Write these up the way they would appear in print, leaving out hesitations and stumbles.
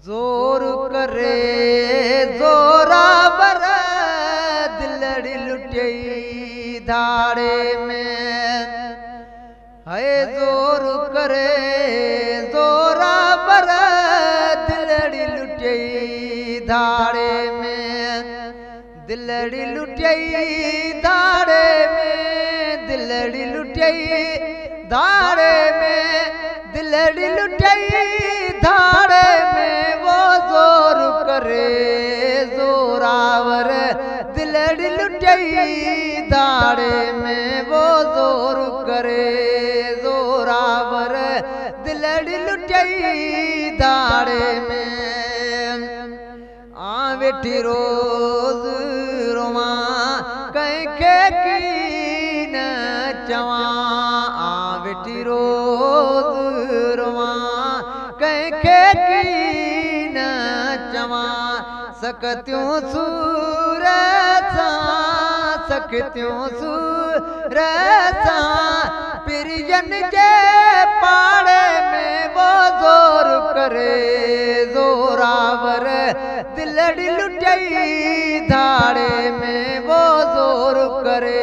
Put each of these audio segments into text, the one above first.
जोर करे जोरावर दिलड़ी लुटई धाड़े में है जोर करे जोरावर दिलड़ी लुटई धाड़े में दिलड़ी लुटई धाड़े में दिलड़ी लुटई धाड़े में दिलड़ी लुटई धाड़े में वो जोर करे जोरावर दिलड़ी लुटई धाड़े में वो जोर करे जोरावर दिलड़ी लुटई धाड़े में आ बेटी रोज रोवा कहीं की न चवा आ बेटी रोज रोवा कहीं की न चवा सकत्यूं सूरसा सकत्यूं सूरसा पिरियन जे पाड़े में वो जोर करे जोरावर दिलड़ी लुटई धाड़े में वो जोर करे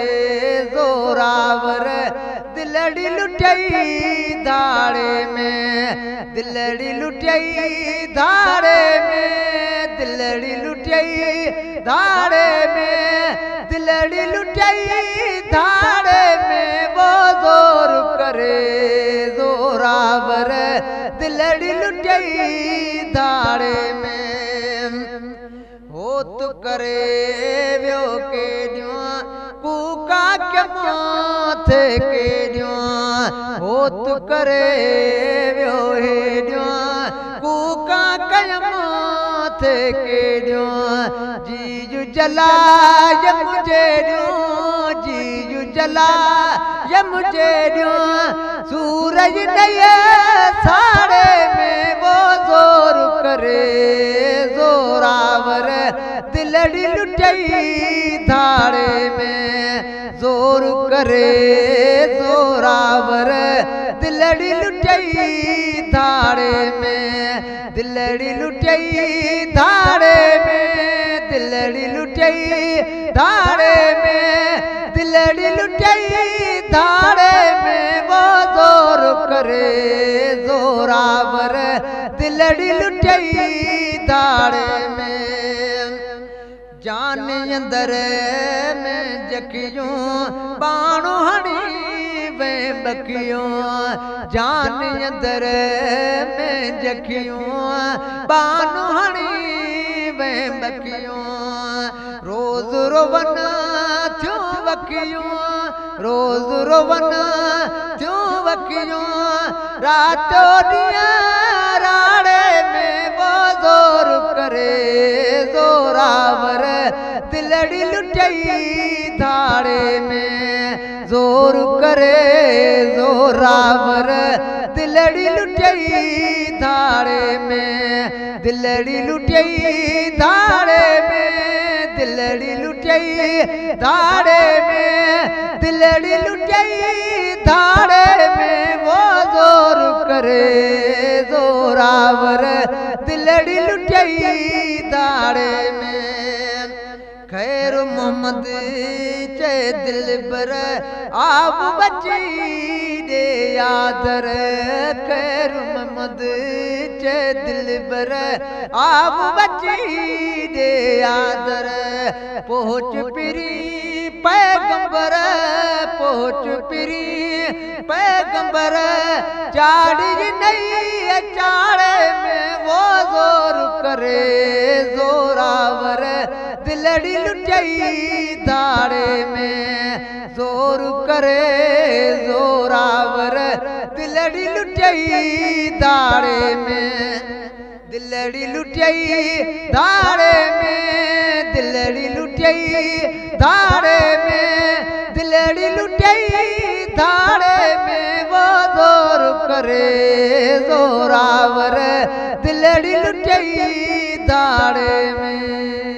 जोरावर दिलड़ी लुटई धाड़े में दिलड़ी लुटई धाड़े में दिलड़ी लुटई धाड़े में दिलड़ी लुटई धाड़े में वो जोर करे जोरावर दिलड़ी लुटई धाड़े में होत करे व्यो के कूका के माथे के होत करे व्यो हे कूका के माथे के जीजू जला ये मुझे जीजू जला ये मुझे सूरज नये साड़े में वो जोर करे जोरावर दिलड़ी लुटई धाड़े में जोर करे जोरावर दिलड़ी लुटई धाड़े में दिलड़ी लुटई धाड़े में दिलड़ी लुटई धाड़े में दिलड़ी लुटई धाड़े में वो जोर करे जोरावर दिलड़ी लुटई धाड़े में जान अंदर में जकियों बाणो हणी वे बकियों जान अंदर में जकियों बाणो हणी वे बकियों रोज रोवन थ्यो बकियों रोज रोवन थ्यो बकियों रातो दिया राड़े में वो जोर करे जोरावर दिलड़ी लुटई धाड़े में जोर करे जोरावर दिलड़ी लुटई धाड़े में दिलड़ी लुटई धाड़े में दिलड़ी लुटई धाड़े में दिलड़ी लुटई धाड़े में वो जोर करे जोरावर दिलड़ी लुटई धाड़े में खैर मोहम्मद चे दिल पर आप बची दे यादर खैर मोहम्मद चे दिल पर आप बची दे यादर पहुँच पिरी पैगंबर पहुँच पिरी पैगंबर चाड़ी नहीं चाड़े में वो जोर करे जोरावर दिलड़ी लुटई धाड़े में जोर करे जोरावर दिलड़ी लुटई धाड़े में दिलड़ी लुटई धाड़े में दिलड़ी लुटई धाड़े में दिलड़ी लुटई धाड़े में वो जोर करे जोरावर दिलड़ी लुटई धाड़े में।